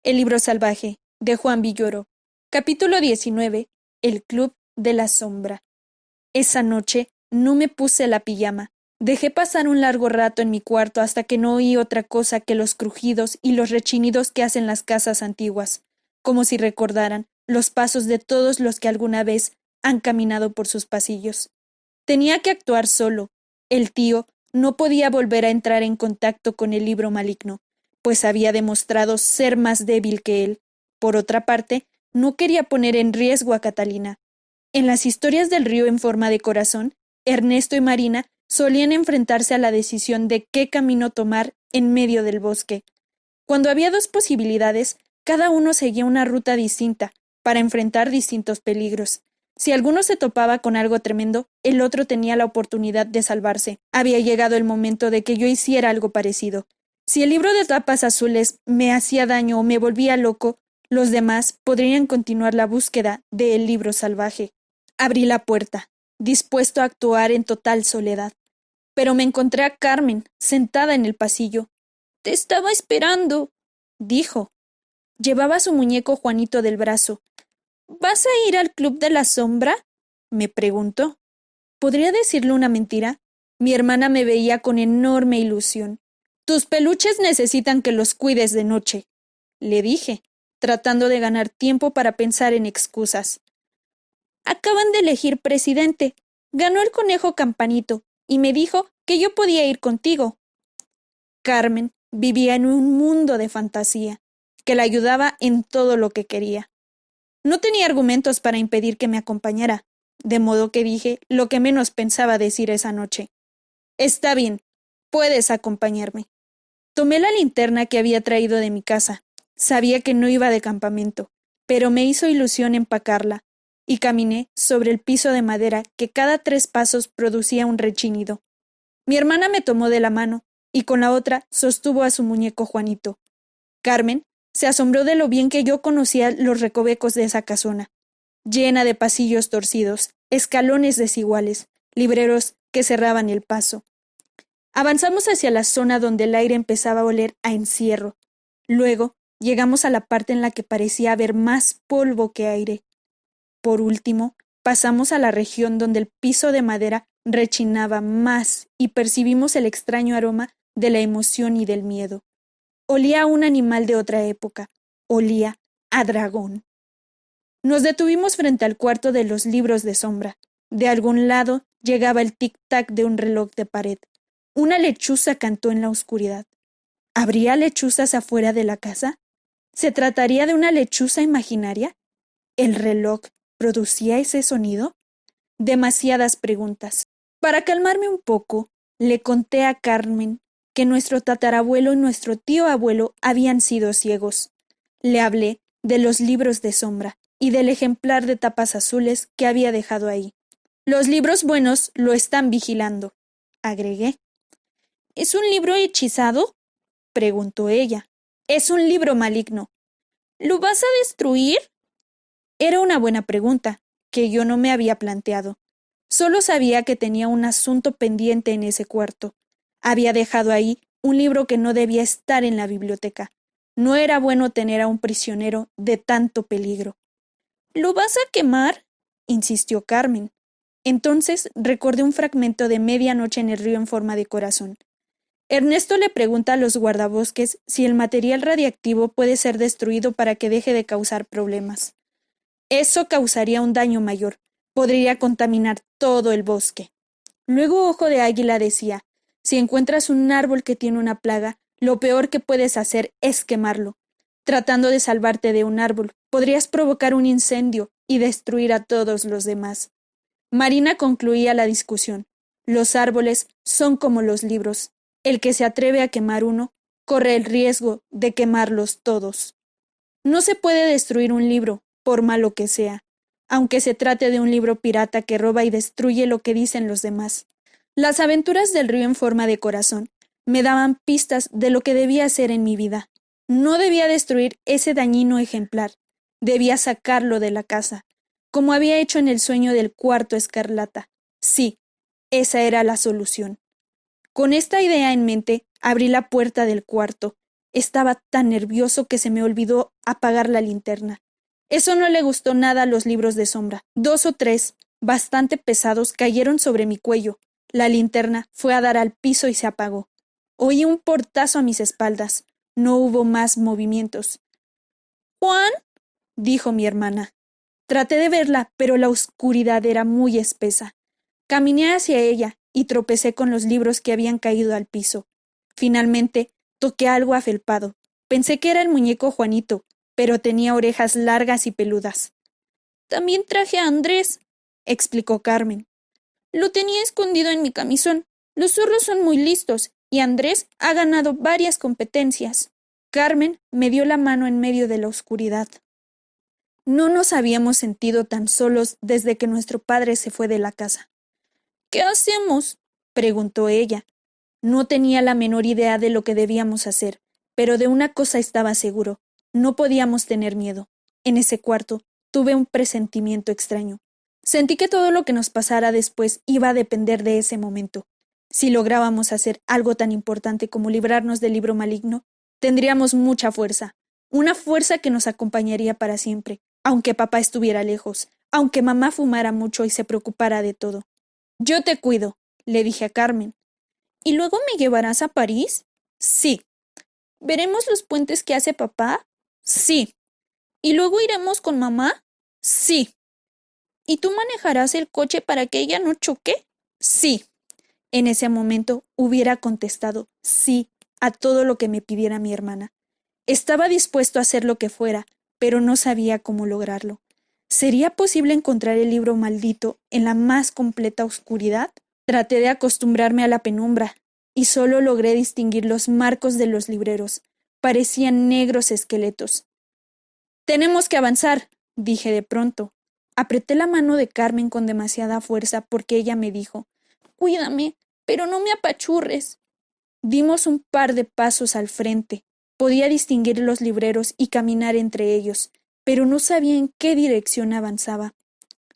El libro salvaje, de Juan Villoro. Capítulo 19. El Club de la Sombra. Esa noche no me puse la pijama. Dejé pasar un largo rato en mi cuarto hasta que no oí otra cosa que los crujidos y los rechinidos que hacen las casas antiguas, como si recordaran los pasos de todos los que alguna vez han caminado por sus pasillos. Tenía que actuar solo. El tío no podía volver a entrar en contacto con el libro maligno, pues había demostrado ser más débil que él. Por otra parte, no quería poner en riesgo a Catalina. En las historias del río en forma de corazón, Ernesto y Marina solían enfrentarse a la decisión de qué camino tomar en medio del bosque. Cuando había dos posibilidades, cada uno seguía una ruta distinta para enfrentar distintos peligros. Si alguno se topaba con algo tremendo, el otro tenía la oportunidad de salvarse. Había llegado el momento de que yo hiciera algo parecido. Si el libro de tapas azules me hacía daño o me volvía loco, los demás podrían continuar la búsqueda del libro salvaje. Abrí la puerta, dispuesto a actuar en total soledad. Pero me encontré a Carmen, sentada en el pasillo. «Te estaba esperando», dijo. Llevaba su muñeco Juanito del brazo. «¿Vas a ir al Club de la Sombra?», me preguntó. ¿Podría decirle una mentira? Mi hermana me veía con enorme ilusión. «Tus peluches necesitan que los cuides de noche», le dije, tratando de ganar tiempo para pensar en excusas. «Acaban de elegir presidente. Ganó el conejo Campanito y me dijo que yo podía ir contigo». Carmen vivía en un mundo de fantasía, que la ayudaba en todo lo que quería. No tenía argumentos para impedir que me acompañara, de modo que dije lo que menos pensaba decir esa noche. «Está bien, puedes acompañarme». Tomé la linterna que había traído de mi casa. Sabía que no iba de campamento, pero me hizo ilusión empacarla, y caminé sobre el piso de madera que cada 3 pasos producía un rechinido. Mi hermana me tomó de la mano, y con la otra sostuvo a su muñeco Juanito. Carmen se asombró de lo bien que yo conocía los recovecos de esa casona, llena de pasillos torcidos, escalones desiguales, libreros que cerraban el paso. Avanzamos hacia la zona donde el aire empezaba a oler a encierro. Luego llegamos a la parte en la que parecía haber más polvo que aire. Por último, pasamos a la región donde el piso de madera rechinaba más y percibimos el extraño aroma de la emoción y del miedo. Olía a un animal de otra época. Olía a dragón. Nos detuvimos frente al cuarto de los libros de sombra. De algún lado llegaba el tic-tac de un reloj de pared. Una lechuza cantó en la oscuridad. ¿Habría lechuzas afuera de la casa? ¿Se trataría de una lechuza imaginaria? ¿El reloj producía ese sonido? Demasiadas preguntas. Para calmarme un poco, le conté a Carmen que nuestro tatarabuelo y nuestro tío abuelo habían sido ciegos. Le hablé de los libros de sombra y del ejemplar de tapas azules que había dejado ahí. «Los libros buenos lo están vigilando», agregué. «¿Es un libro hechizado?», preguntó ella. «Es un libro maligno». «¿Lo vas a destruir?». Era una buena pregunta, que yo no me había planteado. Solo sabía que tenía un asunto pendiente en ese cuarto. Había dejado ahí un libro que no debía estar en la biblioteca. No era bueno tener a un prisionero de tanto peligro. «¿Lo vas a quemar?», insistió Carmen. Entonces recordé un fragmento de Medianoche en el río en forma de corazón. Ernesto le pregunta a los guardabosques si el material radiactivo puede ser destruido para que deje de causar problemas. Eso causaría un daño mayor. Podría contaminar todo el bosque. Luego Ojo de Águila decía, si encuentras un árbol que tiene una plaga, lo peor que puedes hacer es quemarlo. Tratando de salvarte de un árbol, podrías provocar un incendio y destruir a todos los demás. Marina concluía la discusión. Los árboles son como los libros. El que se atreve a quemar uno, corre el riesgo de quemarlos todos. No se puede destruir un libro, por malo que sea, aunque se trate de un libro pirata que roba y destruye lo que dicen los demás. Las aventuras del río en forma de corazón me daban pistas de lo que debía hacer en mi vida. No debía destruir ese dañino ejemplar. Debía sacarlo de la casa, como había hecho en el sueño del cuarto escarlata. Sí, esa era la solución. Con esta idea en mente, abrí la puerta del cuarto. Estaba tan nervioso que se me olvidó apagar la linterna. Eso no le gustó nada a los libros de sombra. 2 o 3, bastante pesados, cayeron sobre mi cuello. La linterna fue a dar al piso y se apagó. Oí un portazo a mis espaldas. No hubo más movimientos. —¿Juan? —dijo mi hermana. Traté de verla, pero la oscuridad era muy espesa. Caminé hacia ella y tropecé con los libros que habían caído al piso. Finalmente, toqué algo afelpado. Pensé que era el muñeco Juanito, pero tenía orejas largas y peludas. —También traje a Andrés —explicó Carmen—. Lo tenía escondido en mi camisón. Los zorros son muy listos, y Andrés ha ganado varias competencias. Carmen me dio la mano en medio de la oscuridad. No nos habíamos sentido tan solos desde que nuestro padre se fue de la casa. —¿Qué hacemos? —preguntó ella. No tenía la menor idea de lo que debíamos hacer, pero de una cosa estaba seguro: no podíamos tener miedo. En ese cuarto tuve un presentimiento extraño. Sentí que todo lo que nos pasara después iba a depender de ese momento. Si lográbamos hacer algo tan importante como librarnos del libro maligno, tendríamos mucha fuerza, una fuerza que nos acompañaría para siempre, aunque papá estuviera lejos, aunque mamá fumara mucho y se preocupara de todo. —Yo te cuido —le dije a Carmen. —¿Y luego me llevarás a París? —Sí. —¿Veremos los puentes que hace papá? —Sí. —¿Y luego iremos con mamá? —Sí. —¿Y tú manejarás el coche para que ella no choque? —Sí. En ese momento hubiera contestado sí a todo lo que me pidiera mi hermana. Estaba dispuesto a hacer lo que fuera, pero no sabía cómo lograrlo. ¿Sería posible encontrar el libro maldito en la más completa oscuridad? Traté de acostumbrarme a la penumbra, y solo logré distinguir los marcos de los libreros. Parecían negros esqueletos. —Tenemos que avanzar —dije de pronto. Apreté la mano de Carmen con demasiada fuerza porque ella me dijo: —Cuídame, pero no me apachurres. Dimos un par de pasos al frente. Podía distinguir los libreros y caminar entre ellos, pero no sabía en qué dirección avanzaba.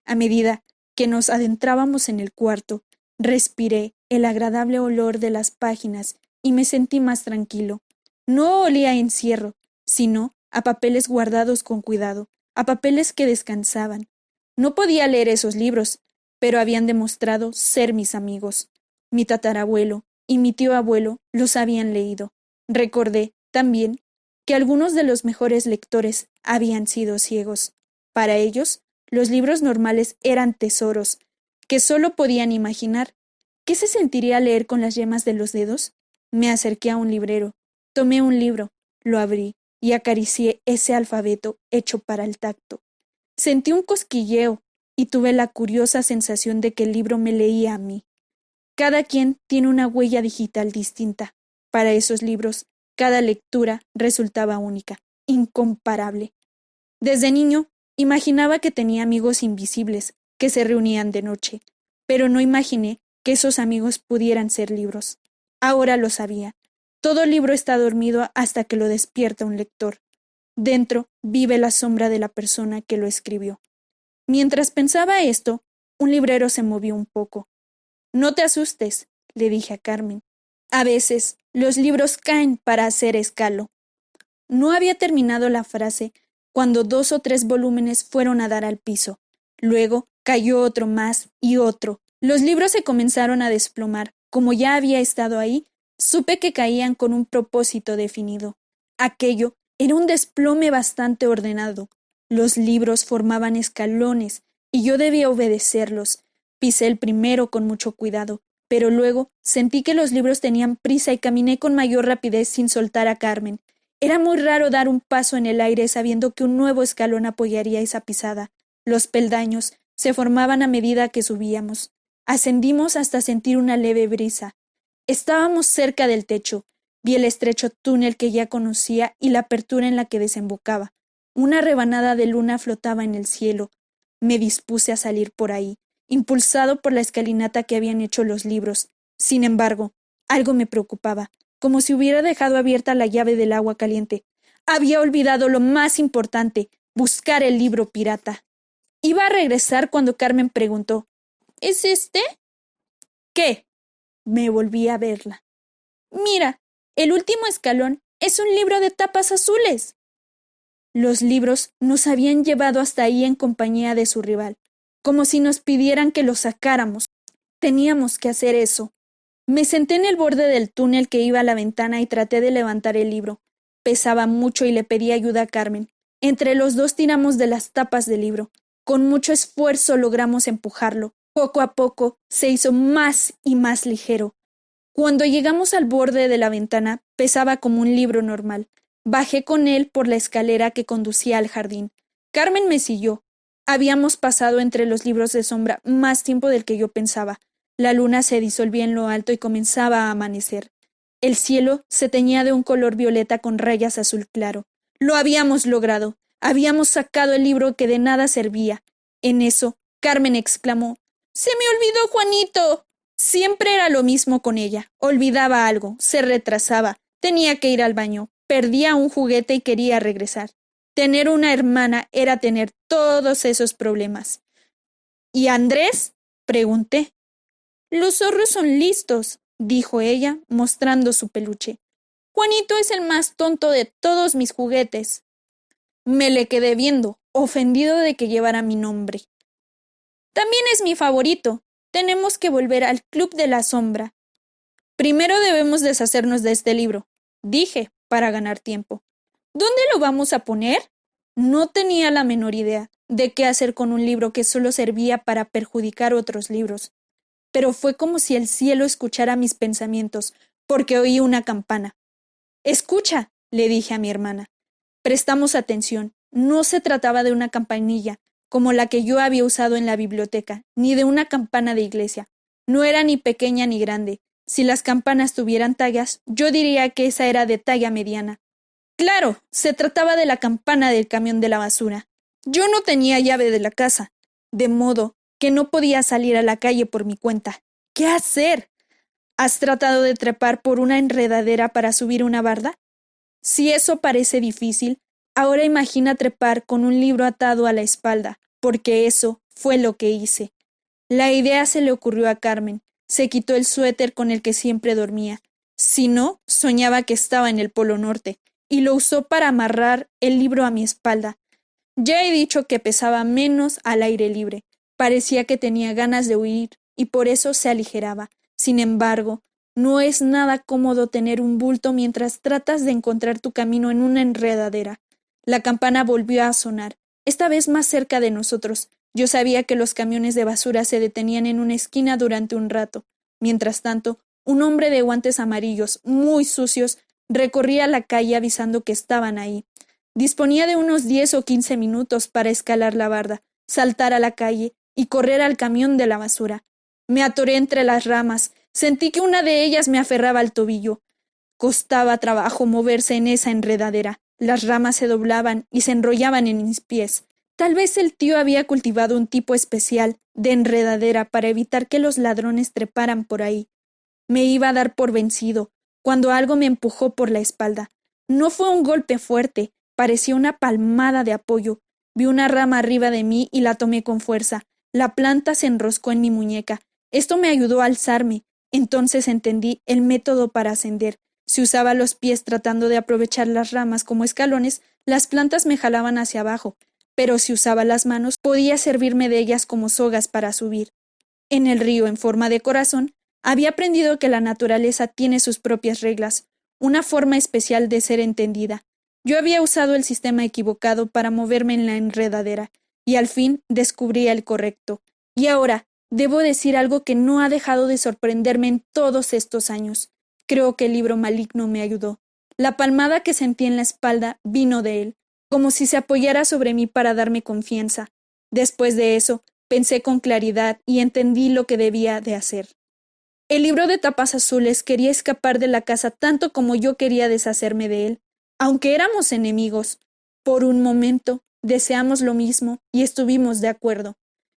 A medida que nos adentrábamos en el cuarto, respiré el agradable olor de las páginas y me sentí más tranquilo. No olía a encierro, sino a papeles guardados con cuidado, a papeles que descansaban. No podía leer esos libros, pero habían demostrado ser mis amigos. Mi tatarabuelo y mi tío abuelo los habían leído. Recordé, también, que algunos de los mejores lectores habían sido ciegos. Para ellos, los libros normales eran tesoros, que solo podían imaginar. ¿Qué se sentiría leer con las yemas de los dedos? Me acerqué a un librero, tomé un libro, lo abrí y acaricié ese alfabeto hecho para el tacto. Sentí un cosquilleo y tuve la curiosa sensación de que el libro me leía a mí. Cada quien tiene una huella digital distinta. Para esos libros, cada lectura resultaba única, incomparable. Desde niño, imaginaba que tenía amigos invisibles que se reunían de noche, pero no imaginé que esos amigos pudieran ser libros. Ahora lo sabía. Todo libro está dormido hasta que lo despierta un lector. Dentro vive la sombra de la persona que lo escribió. Mientras pensaba esto, un librero se movió un poco. —No te asustes —le dije a Carmen—. A veces los libros caen para hacer escalo. No había terminado la frase cuando 2 o 3 volúmenes fueron a dar al piso. Luego cayó otro más y otro. Los libros se comenzaron a desplomar. Como ya había estado ahí, supe que caían con un propósito definido. Aquello era un desplome bastante ordenado. Los libros formaban escalones y yo debía obedecerlos. Pisé el primero con mucho cuidado, pero luego sentí que los libros tenían prisa y caminé con mayor rapidez sin soltar a Carmen. Era muy raro dar un paso en el aire sabiendo que un nuevo escalón apoyaría esa pisada. Los peldaños se formaban a medida que subíamos. Ascendimos hasta sentir una leve brisa. Estábamos cerca del techo. Vi el estrecho túnel que ya conocía y la apertura en la que desembocaba. Una rebanada de luna flotaba en el cielo. Me dispuse a salir por ahí, impulsado por la escalinata que habían hecho los libros. Sin embargo, algo me preocupaba, como si hubiera dejado abierta la llave del agua caliente. Había olvidado lo más importante: buscar el libro pirata. Iba a regresar cuando Carmen preguntó: —¿Es este? —¿Qué? Me volví a verla. —Mira, el último escalón ¡Es un libro de tapas azules! Los libros nos habían llevado hasta ahí en compañía de su rival, como si nos pidieran que los sacáramos. Teníamos que hacer eso. Me senté en el borde del túnel que iba a la ventana y traté de levantar el libro. Pesaba mucho y le pedí ayuda a Carmen. Entre los dos tiramos de las tapas del libro. Con mucho esfuerzo logramos empujarlo. Poco a poco se hizo más y más ligero. Cuando llegamos al borde de la ventana, pesaba como un libro normal. Bajé con él por la escalera que conducía al jardín. Carmen me siguió. Habíamos pasado entre los libros de sombra más tiempo del que yo pensaba. La luna se disolvía en lo alto y comenzaba a amanecer. El cielo se teñía de un color violeta con rayas azul claro. Lo habíamos logrado. Habíamos sacado el libro que de nada servía. En eso, Carmen exclamó: ¡Se me olvidó, Juanito! Siempre era lo mismo con ella. Olvidaba algo, se retrasaba, tenía que ir al baño, perdía un juguete y quería regresar. Tener una hermana era tener todos esos problemas. ¿Y Andrés? Pregunté. Los zorros son listos, dijo ella, mostrando su peluche. Juanito es el más tonto de todos mis juguetes. Me le quedé viendo, ofendido de que llevara mi nombre. También es mi favorito. Tenemos que volver al Club de la Sombra. Primero debemos deshacernos de este libro, dije, para ganar tiempo. ¿Dónde lo vamos a poner? No tenía la menor idea de qué hacer con un libro que solo servía para perjudicar otros libros. Pero fue como si el cielo escuchara mis pensamientos, porque oí una campana. Escucha, le dije a mi hermana. Prestamos atención. No se trataba de una campanilla, como la que yo había usado en la biblioteca, ni de una campana de iglesia. No era ni pequeña ni grande. Si las campanas tuvieran tallas, yo diría que esa era de talla mediana. Claro, se trataba de la campana del camión de la basura. Yo no tenía llave de la casa, de modo que no podía salir a la calle por mi cuenta. ¿Qué hacer? ¿Has tratado de trepar por una enredadera para subir una barda? Si eso parece difícil, ahora imagina trepar con un libro atado a la espalda, porque eso fue lo que hice. La idea se le ocurrió a Carmen. Se quitó el suéter con el que siempre dormía. Si no, soñaba que estaba en el Polo Norte, y lo usó para amarrar el libro a mi espalda. Ya he dicho que pesaba menos al aire libre. Parecía que tenía ganas de huir, y por eso se aligeraba. Sin embargo, no es nada cómodo tener un bulto mientras tratas de encontrar tu camino en una enredadera. La campana volvió a sonar, esta vez más cerca de nosotros. Yo sabía que los camiones de basura se detenían en una esquina durante un rato. Mientras tanto, un hombre de guantes amarillos, muy sucios, recorría la calle avisando que estaban ahí. Disponía de unos 10 o 15 minutos para escalar la barda, saltar a la calle y correr al camión de la basura. Me atoré entre las ramas. Sentí que una de ellas me aferraba al tobillo. Costaba trabajo moverse en esa enredadera. Las ramas se doblaban y se enrollaban en mis pies. Tal vez el tío había cultivado un tipo especial de enredadera para evitar que los ladrones treparan por ahí. Me iba a dar por vencido, cuando algo me empujó por la espalda. No fue un golpe fuerte, parecía una palmada de apoyo. Vi una rama arriba de mí y la tomé con fuerza. La planta se enroscó en mi muñeca. Esto me ayudó a alzarme. Entonces entendí el método para ascender. Si usaba los pies tratando de aprovechar las ramas como escalones, las plantas me jalaban hacia abajo, pero si usaba las manos, podía servirme de ellas como sogas para subir. En el río en forma de corazón, había aprendido que la naturaleza tiene sus propias reglas, una forma especial de ser entendida. Yo había usado el sistema equivocado para moverme en la enredadera, y al fin descubrí el correcto. Y ahora, debo decir algo que no ha dejado de sorprenderme en todos estos años. Creo que el libro maligno me ayudó. La palmada que sentí en la espalda vino de él, como si se apoyara sobre mí para darme confianza. Después de eso, pensé con claridad y entendí lo que debía de hacer. El libro de tapas azules quería escapar de la casa tanto como yo quería deshacerme de él. Aunque éramos enemigos, por un momento deseamos lo mismo y estuvimos de acuerdo.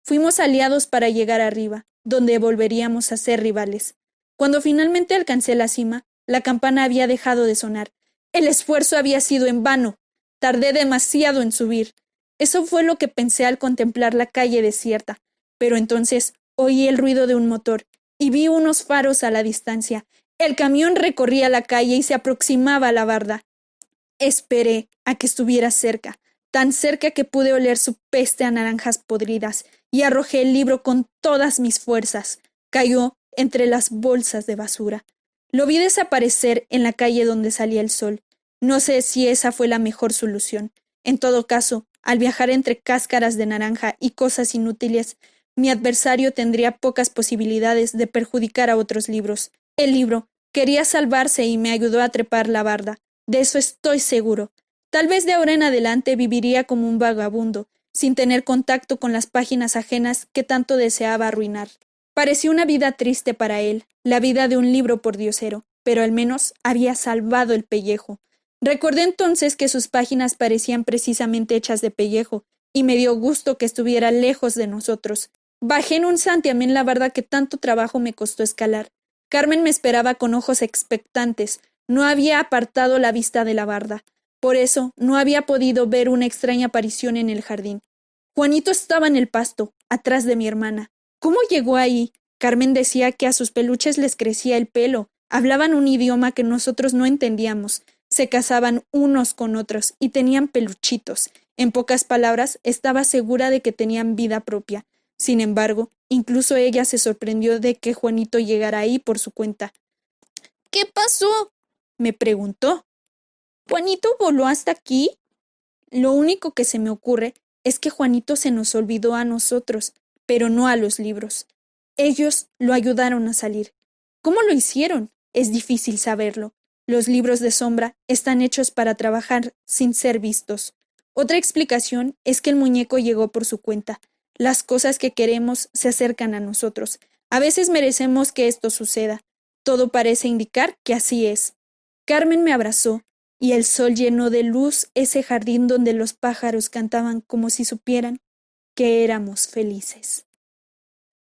Fuimos aliados para llegar arriba, donde volveríamos a ser rivales. Cuando finalmente alcancé la cima, la campana había dejado de sonar. El esfuerzo había sido en vano. Tardé demasiado en subir. Eso fue lo que pensé al contemplar la calle desierta. Pero entonces oí el ruido de un motor y vi unos faros a la distancia. El camión recorría la calle y se aproximaba a la barda. Esperé a que estuviera cerca, tan cerca que pude oler su peste a naranjas podridas, y arrojé el libro con todas mis fuerzas. Cayó entre las bolsas de basura. Lo vi desaparecer en la calle donde salía el sol. No sé si esa fue la mejor solución. En todo caso, al viajar entre cáscaras de naranja y cosas inútiles, mi adversario tendría pocas posibilidades de perjudicar a otros libros. El libro quería salvarse y me ayudó a trepar la barda. De eso estoy seguro. Tal vez de ahora en adelante viviría como un vagabundo, sin tener contacto con las páginas ajenas que tanto deseaba arruinar. Parecía una vida triste para él, la vida de un libro pordiosero, pero al menos había salvado el pellejo. Recordé entonces que sus páginas parecían precisamente hechas de pellejo, y me dio gusto que estuviera lejos de nosotros. Bajé en un santiamén la barda que tanto trabajo me costó escalar. Carmen me esperaba con ojos expectantes. No había apartado la vista de la barda. Por eso no había podido ver una extraña aparición en el jardín. Juanito estaba en el pasto, atrás de mi hermana. ¿Cómo llegó ahí? Carmen decía que a sus peluches les crecía el pelo. Hablaban un idioma que nosotros no entendíamos. Se casaban unos con otros y tenían peluchitos. En pocas palabras, estaba segura de que tenían vida propia. Sin embargo, incluso ella se sorprendió de que Juanito llegara ahí por su cuenta. ¿Qué pasó? Me preguntó. ¿Juanito voló hasta aquí? Lo único que se me ocurre es que Juanito se nos olvidó a nosotros, pero no a los libros. Ellos lo ayudaron a salir. ¿Cómo lo hicieron? Es difícil saberlo. Los libros de sombra están hechos para trabajar sin ser vistos. Otra explicación es que el muñeco llegó por su cuenta. Las cosas que queremos se acercan a nosotros. A veces merecemos que esto suceda. Todo parece indicar que así es. Carmen me abrazó, y el sol llenó de luz ese jardín donde los pájaros cantaban como si supieran que éramos felices.